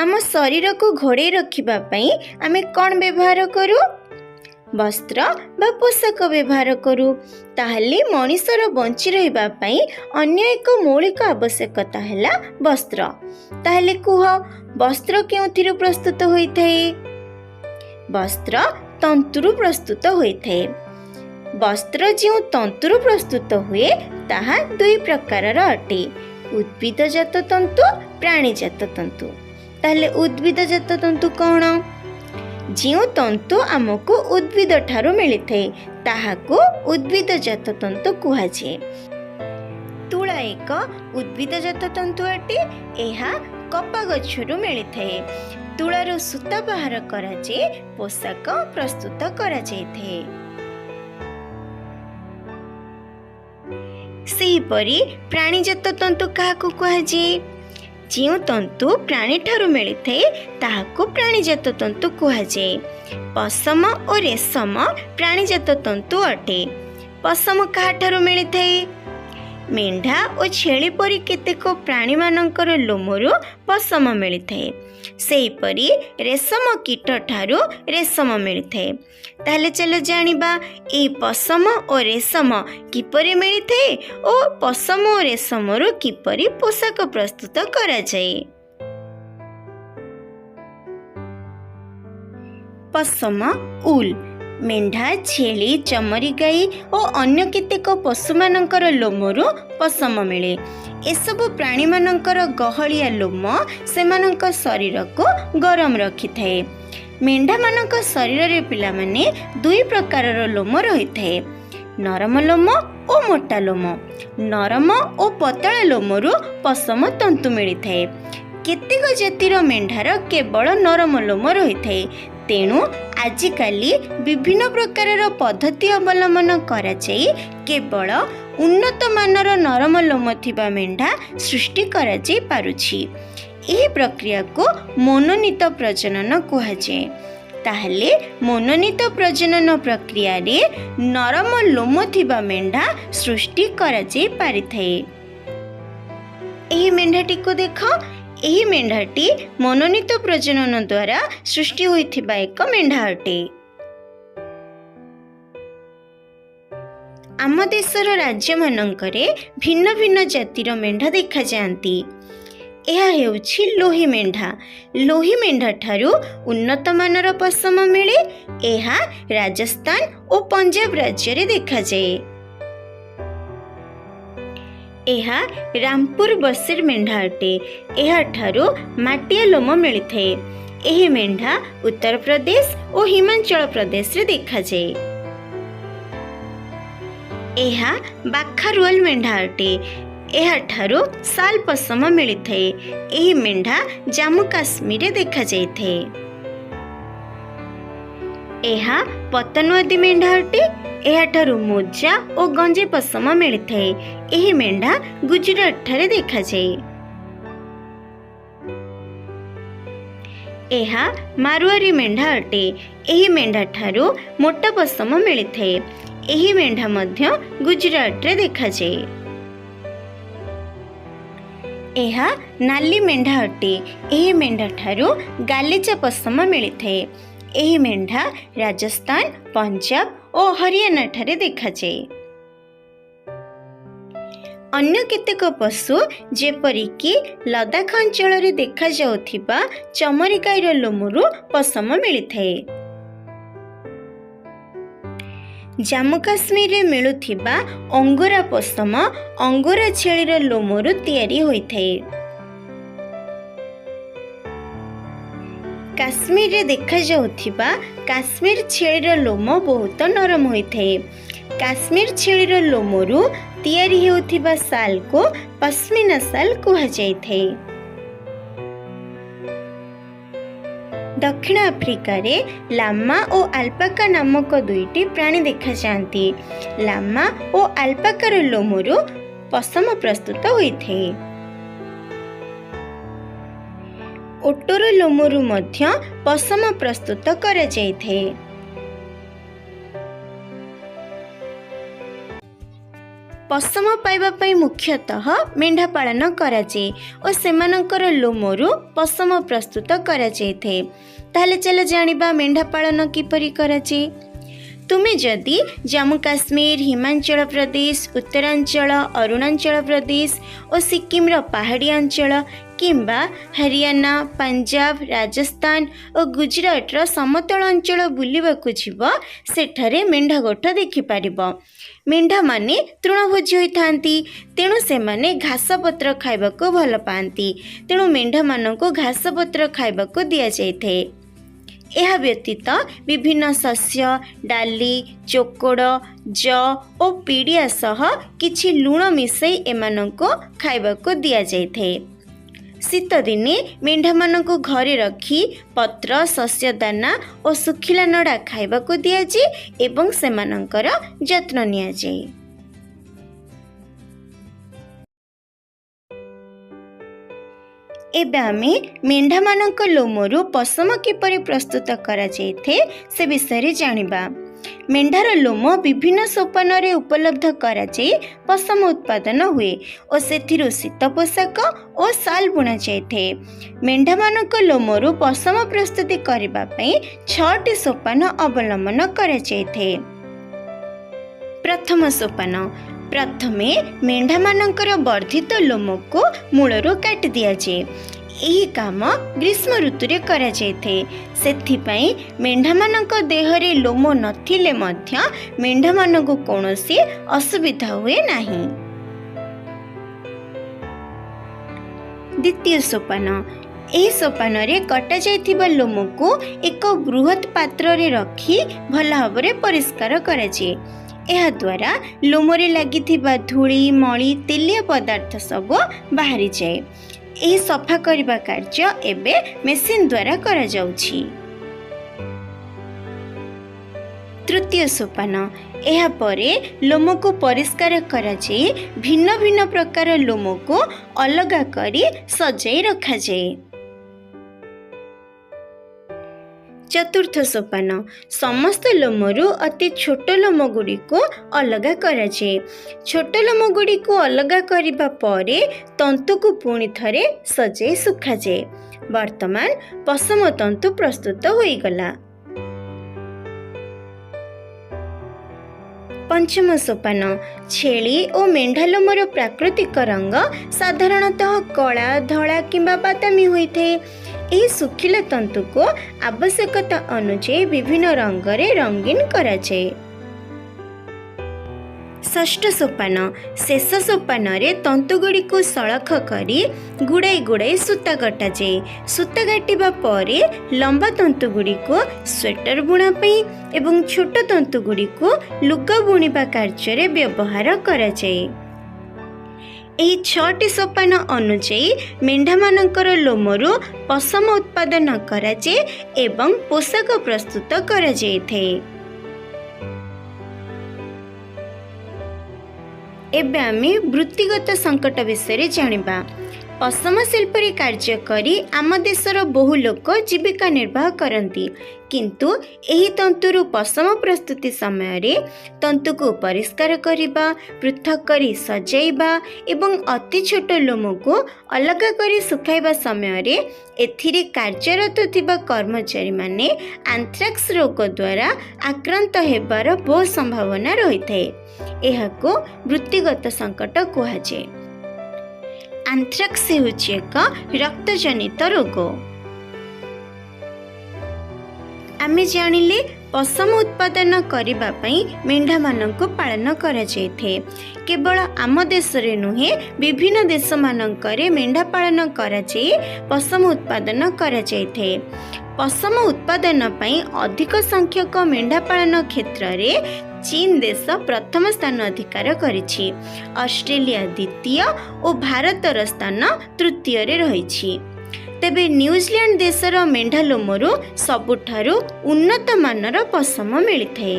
आम शरीर को घोड़े रखिबा पई आमे कौन व्यवहार करू? वस्त्र बा पोशाक व्यवहार करू। ताहले मनुष्यर बंची रहिबा पई अन्य एक मौलिक आवश्यकता हैला वस्त्र। ताहले कुह वस्त्र केउथिरु प्रस्तुत होइथाए? वस्त्र तंतुरु प्रस्तुत होइथाए। वस्त्र जो तंतुरु प्रस्तुत हुए ताहा दुई प्रकारर अटे, उद्भिदजात तंतु, प्राणीजात तंतु। ताहले उद्भिदजात तंतु कौन? जो तंतु आमको उद्भिद ठारू मिलिथे ताहाको उद्भिदजात तंतु कुहाजे। तुला एक उद्भिदजात तंतु अटे। एहा कपा गछरु मिलिथे। तुलारू सूता बाहर कराजे पोशाक प्रस्तुत कराଯାଇथे। सेहीपरि प्राणीजात तंतु काहाकु कुहाजे? जो तंतु प्राणी ठारू मिलिथे ताहाकु प्राणीजात तंतु कुहाजे। पशम और रेशम प्राणीजात तंतु अटे। पशम काहा ठारू मिलिथे? मेंढा और छेली परी केतेक प्राणी मानकर लोमरू पशम मिलिथे। सेहीपरि रेशम कीट ठारू रेशम मिलिथे। ताहले चलो जानिबा ए पशम और रेशम किपरि मिलिथे और पशम और रेशमरू किपरि पोशाक प्रस्तुत करा जाए। पशम उल, मेंढा, छेली, चमरी गाई और अन्य केतेक पशु मानकर लोमरू पशम मिले। एसबु प्राणी मानकर गहलिया लोम सेमानक शरीर को गरम रखि थाए। मेंढा मानक शरीर रे पिला माने दुई प्रकारर लोम रही थाए, नरम लोम और मोटा लोम। नरम और पतला लोमरू पशम तंतु मिली थाए। केतेक जातिर मेंढार केवल नरम लोम रही थाए। तेणु आजिकाली विभिन्न प्रकारर पद्धति अवलंबन कराई केवल उन्नत मानर नरम लोम थिबा मेंढा सृष्टि कराई पारुछि। एही प्रक्रिया को मोनोनीत प्रजनन कुहाଯାଏ। ताहले मोनोनीत प्रजनन प्रक्रिया रे नरम लोम थिबा मेंढा सृष्टि कराଯାଇ पारिथाए। एही मेंढाटी को देख, एही मेंढाटी मनोनीत प्रजनन द्वारा सृष्टि होइथिबा एक मेंढा अटे। आम देशर राज्य मानकरे भिन्न भिन्न जातिर मेंढा देखा जाती। यह हेउछि लोही मेंढा। लोही मेंढा ठारू उन्नत मानर पशम मिले। यह राजस्थान और पंजाब राज्य रे देखा जाए। यह रामपुर बसिर मेंढा अटे। यह ठारू माटिया लोम मिलिथे। यह मेंढा उत्तर प्रदेश और हिमाचल प्रदेश रे देखा जाए। यह बाखारुअल मेंढा अटे। यह ठारू साल पशम मिलिथे। यह मेंढा जम्मू काश्मीर रे देखा जाइथे। यह पतनवादी मेंढा अटे। यह ठारू मोजा और गंजे पशम मिलिथे। यह मेंढा गुजरात ठारे देखा जाए। यह मारुआरी मेंढा अटे। यह मेंढा ठारू मोटा पशम मिलिथे। यह मेंढा मध्य गुजरात रे देखा जाए। यह नाली मेंढा अटे। यह मेंढा ठारू गालीचा पशम मिलिथे। यह मेंढा राजस्थान, पंजाब और हरियाणा ठारे देखा जाए। अन्य केतेक पशु जेपरिकी लद्दाख अंचल रे देखा जाउथिबा चमरी गाईर लोमरू पशम मिलिथे। जम्मू काश्मीर रे मिलुथिबा अंगोरा पशम अंगोरा छेलीर लोमरू तैयारी होइथाए। काश्मीर रे देखा जाउथिबा काश्मीर छेलीर लोम बहुत नरम होइथाए। काश्मीर छेलीर लोमरू तैयारी होउथिबा साल को पश्मीना साल कुहा जाइथाए। दक्षिण आफ्रिका रे लामा और अल्पाका नामक दुईटी प्राणी देखा जाती। लामा और अल्पाकार लोमरू पशम प्रस्तुत होइथाए। ओटोर लोमरू मध्य पशम प्रस्तुत करा जाइथाए। पशम पाइबा मुख्यतः मेंढा पालन कराए और सेमानंकर लोमरू पशम प्रस्तुत कराए। ताहले चलो जानिबा मेंढा पालन किपरि कराए। तुमे जदि जम्मू काश्मीर, हिमाचल प्रदेश, उत्तरांचल, अरुणाचल प्रदेश और सिक्किम पहाड़ी अंचल किंबा हरियाणा, पंजाब, राजस्थान और गुजरात समतल अंचल बुलिबाकु जीव सेठारे मेंढा गोठ देखिपार। मेंढा माने तृणभोजी होइथांती, तेणु सेमाने घास पत्र खाइबाकु भल पाती। तेणु मेंढा मानकु घास पत्र खाइबाकु दिया जाइथे। यह व्यतीत विभिन्न शस्य, डाली, चोकड़, ज और पीड़िया सह किछि लुण मिसई एमानंको खाइबाकु दिया जाइथे। शीत दिने मेंढा मानकु घरे रखी पत्र, शस्य दाना और सुखिला नड़ा खाइबाकु दिया जाए एवं सेमानंकर जत्न निया जाए। एबे आमे मेंढा मानक लोमरू पशम किपरि प्रस्तुत करा जाइथे से विषय जानिबा। मेंढार लोम विभिन्न सोपान रे उपलब्ध करा जाई पशम उत्पादन हुए और सेथिरु शीत पोशाक और साल बुना जाइथे। मेंढा मानक लोमरू पशम प्रस्तुति करिबा पई 6टी सोपान अवलंबन करा जाइथे। प्रथम सोपान, प्रथमे मेंढा मानकर वर्धित लोम को मूलरू काट दिया जाए। यही काम ग्रीष्म ऋतु रे करा जाइथे। सेथिपाई मेंढा मानक देहरे लोम नथिले मध्य मेंढा मानकु कोनोसी असुविधा हुए नाही। द्वितीय सोपान, एही सोपान रे कटा जाइथिबा लोम को एक बृहत पात्र रे रखी भल भाबरे परिष्कार करा जाए। यह द्वारा लोमरे लागिथिबा धूली, मली, तेलिया पदार्थ सब बाहरी जाए। यही सफा करबा कार्य एबे मेसिन द्वारा करा जाउछि। तृतीय सोपान, यह परे लोम को परिष्कार करा जाए। भिन्न भिन्न प्रकार लोम को अलगा करी सजाई रखा जाए। चतुर्थ सोपान, समस्त लोमरू अति छोट लोम गुड़ी को अलगा करा जाए। छोट लोम गुड़ी को अलगा करिबा परे तंतु को पुणी थरे सजाई सुखा जाए। वर्तमान पशम तंतु प्रस्तुत होई गला। पंचम सोपान, छेली और मेंढा लोमर प्राकृतिक रंग साधारणतः कला, धला किंबा बादामी होइथे। यह सुखिला तंतु को आवश्यकता अनुसार विभिन्न रंग रे रंगीन करा जाए। षष्ठ सोपान, शेष सोपान रे तंतु गुड़ी को सड़ख करी गुड़ाई गुड़ाई सूता कटा जाए। सूता काटिबा परे लंबा तंतु गुड़ी को स्वेटर बुणा पई एवं छोट तंतु गुड़ी को लुगा बुणिबा कार्य रे व्यवहार करा जाए। एही 6टी सोपान अनुसार मेंढा मानकर लोमरू पशम उत्पादन करा जाए एवं पोशाक प्रस्तुत करा जाइथे। एबे आमे वृत्तिगत संकट विषय जानिबा। पशम शिल्प रे कार्य करी आम देशर बहु लोक जीविका निर्वाह करती, किंतु एही तंतुरु पशम प्रस्तुति समय रे तंतु को परिष्कार करिबा, पृथक करी सजाइबा एवं अति छोट लोम को अलग करी सुखाइबा समय रे एथिरे कार्यरत थिबा कर्मचारी माने एंथ्राक्स रोग द्वारा आक्रांत हेबार बहुत संभावना रहिथे। एहाको वृत्तिगत संकट कुहाजे। एंथ्राक्स हेउछि एक रक्तजनित रोग। आमे जानिले पशम उत्पादन करिबा पई मेंढा मानक पालन करा जायथे। केवल आम देश रे नुहे विभिन्न देश मानकरे मेंढा पालन करा जाय पशम उत्पादन करा जायथे। पशम उत्पादन पई अधिक संख्यक मेंढा पालन क्षेत्र रे चीन देश प्रथम स्थान अधिकार करिछि, ऑस्ट्रेलिया द्वितीय और भारतर स्थान तृतीय रे रहिछि। तेबे न्यूजीलैंड देशर मेंढा लोमरू सबुठारु उन्नत मानर पशम मिलिଥାଏ।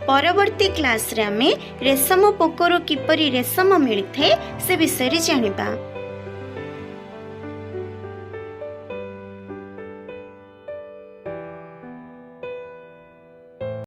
परवर्ती क्लास रे आमे रेशम पोकरो किपरि रेशम मिलिଥାଏ से विषय रे जानिबा।